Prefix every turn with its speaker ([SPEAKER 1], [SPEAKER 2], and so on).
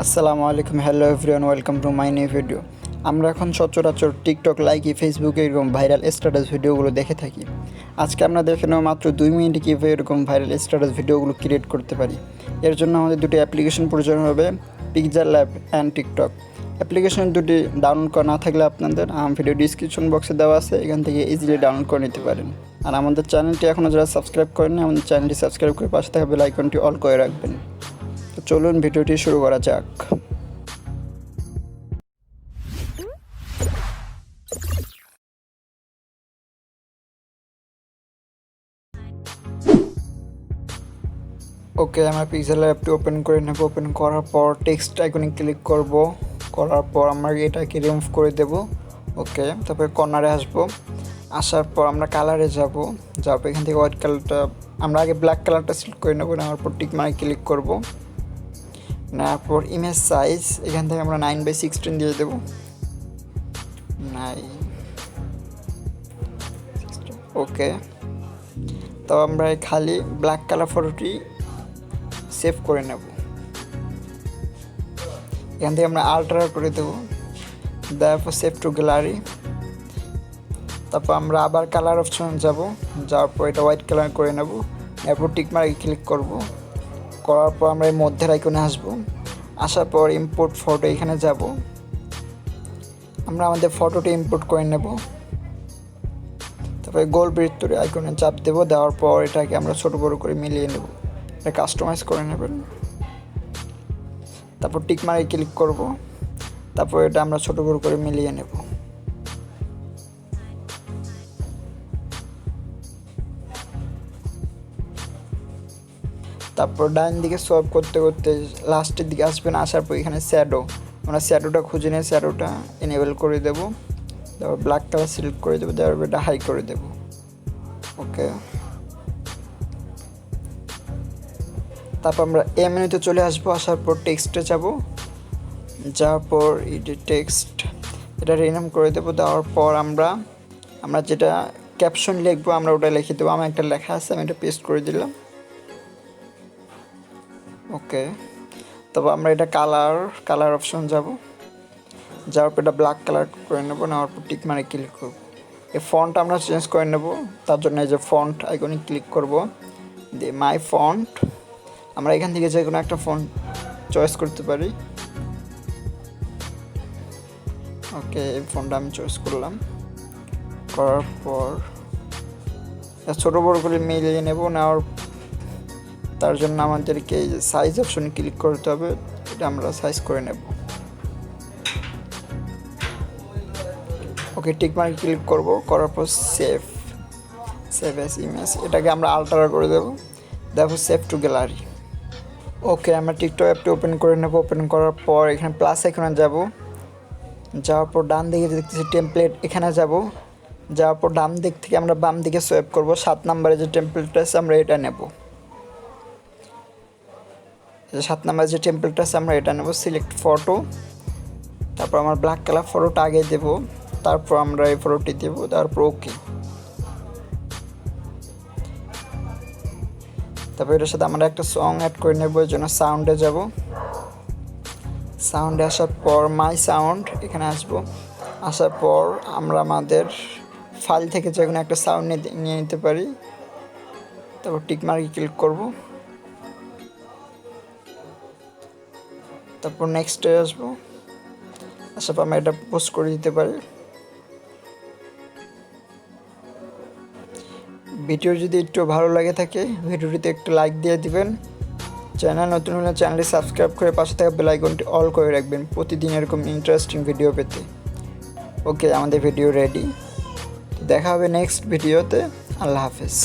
[SPEAKER 1] আসসালামু আলাইকুম, hello everyone, welcome to my new video. আমরা এখন সচরাচর টিকটক, লাইকি, ফেসবুকে এরকম ভাইরাল স্ট্যাটাস ভিডিওগুলো দেখে থাকি। আজকে আমরা দেখে নেব মাত্র 2 মিনিটে কীভাবে এরকম ভাইরাল স্ট্যাটাস ভিডিওগুলো ক্রিয়েট করতে পারি। এর জন্য আমাদের দুটি অ্যাপ্লিকেশন প্রয়োজন হবে, picture lab and TikTok. Application দুটি ডাউনলোড করা না থাকলে আপনাদের ভিডিও ডিসক্রিপশন বক্সে দেওয়া আছে, এখান থেকে ইজিলি ডাউনলোড করে নিতে পারেন। আর আমাদের চ্যানেলটি এখনও যারা সাবস্ক্রাইব করেননি, আমাদের চ্যানেলটি সাবস্ক্রাইব করে পাশে থাকা বেল আইকনটি অল করে রাখবেন। তো চলুন ভিডিওটি শুরু করা যাক। ওকে, আমরা পিক্সেল অ্যাপটি ওপেন করে নেব। ওপেন করার পর টেক্সট আইকনে ক্লিক করব। করার পর আমরা এটাকে রিমুভ করে দেব। ওকে, তারপরে কর্নারে আসবো। আসার পর আমরা কালারে যাব। যাওয়ার পর এখান থেকে হোয়াইট কালারটা, আমরা আগে ব্ল্যাক কালারটা সিলেক্ট করে নেব। নেওয়ার পর টিক মার্কে ক্লিক করব। নেওয়ার পর ইমেজ সাইজ এখান থেকে আমরা 9/16 দিয়ে দেব। 9 ওকে, তো আমরা খালি ব্ল্যাক কালার ফটোটি সেভ করে নেব। এখান থেকে আমরা আল্ট্রা করে দেবো, দেওয়ার পর সেভ টু গ্যালারি। তারপর আমরা আবার কালার অপশন যাব। যাওয়ার পর এটা হোয়াইট কালার করে নেব। এরপর টিক মার্কে ক্লিক করব। করার পর আমরা এই মধ্যের আইকনে আসব। আসার পর ইম্পোর্ট ফটো এখানে যাব। আমরা আমাদের ফটোটি ইম্পোর্ট করে নেব। তারপরে গোল বৃত্তের আইকনে চাপ দেবো। দেওয়ার পর এটাকে আমরা ছোটো বড়ো করে মিলিয়ে নেব। এটা কাস্টমাইজ করে নেবেন। তারপর টিক মার্কে ক্লিক করব। তারপর এটা আমরা ছোটো বড়ো করে মিলিয়ে নেব। তারপর ডাইন দিকে সোয়াইপ করতে করতে লাস্টের দিকে আসবেন। আসার পর এখানে শ্যাডো, আমরা শ্যাডোটা খুঁজে নিয়ে শ্যাডোটা এনেবল করে দেব। তারপর ব্ল্যাক কালার সিলেক্ট করে দেবো। তারপর এটা হাই করে দেব। ওকে, তারপর আমরা এই মেনুতে চলে আসবো। আসার পর টেক্সটে যাব। যাওয়ার পর এডিট টেক্সট এটা রিনেম করে দেবো। দেওয়ার পর আমরা যেটা ক্যাপশন লিখবো আমরা ওটা লিখে দেবো। আমার একটা লেখা আছে, আমি এটা পেস্ট করে দিলাম। ওকে, তারপর আমরা এটা কালার অপশন যাব। যাওয়ার পর এটা ব্ল্যাক কালার করে নেবো। নেওয়ার পর টিক মার্কে ক্লিক করব। এই ফন্ট আমরা চেঞ্জ করে নেব। তার জন্য এই যে ফন্ট আইকনে ক্লিক করব, দিয়ে মাই ফন্ট, আমরা এখান থেকে যে কোনো একটা ফন্ট চয়েস করতে পারি। ওকে, এই ফন্টটা আমি চয়েস করলাম। করার পর ছোটো বড়ো করে মিলিয়ে নেব। নেওয়ার তার জন্য আমাদেরকে এই যে সাইজ অপশনে ক্লিক করতে হবে। এটা আমরা সাইজ করে নেব। ওকে, টিক মার্কে ক্লিক করব। করার পর সেভ অ্যাজ ইমেজ এটাকে আমরা আল্ট্রা করে দেবো। তারপর সেভ টু গ্যালারি। ওকে, আমরা টিকটক অ্যাপটি ওপেন করে নেব। ওপেন করার পর এখানে প্লাস এখানে যাব। যাওয়ার পর ডান দিকে দেখতেছি টেমপ্লেট, এখানে যাব। যাওয়ার পর ডান দিক থেকে আমরা বাম দিকে সোয়াইপ করব। 7 নম্বরে যে টেমপ্লেটটা আছে আমরা এটা নেব। 7 নম্বরে যে টেমপ্লেটটা আছে আমরা এটা নেব। সিলেক্ট ফটো, তারপর আমার ব্ল্যাক কালার ফটোটা আগে দেব। তারপর আমরা এই ফটোটি দেব। তারপর ওকে, তারপর এটার সাথে আমরা একটা সং অ্যাড করে নেব। এর জন্য সাউন্ডে যাব। সাউন্ডে আসার পর মাই সাউন্ড এখানে আসব। আসার পর আমরা আমাদের ফাইল থেকে যে কোনো একটা সাউন্ড নিয়ে নিতে পারি। তারপর টিক মার্কে ক্লিক করব। তারপর নেক্সটে আসবো। আসার পর আমরা এটা পোস্ট করে দিতে পারি। ভিডিও যদি একটু ভালো লাগে থাকে ভিডিওটিতে একটু লাইক দিয়ে দিবেন। চ্যানেল নতুন হলে চ্যানেলটি সাবস্ক্রাইব করে পাশে থাকা বেল আইকনটি অল করে রাখবেন প্রতিদিন এরকম ইন্টারেস্টিং ভিডিও পেতে। ওকে, আমাদের ভিডিও রেডি। দেখা হবে নেক্সট ভিডিওতে। আল্লাহ হাফেজ।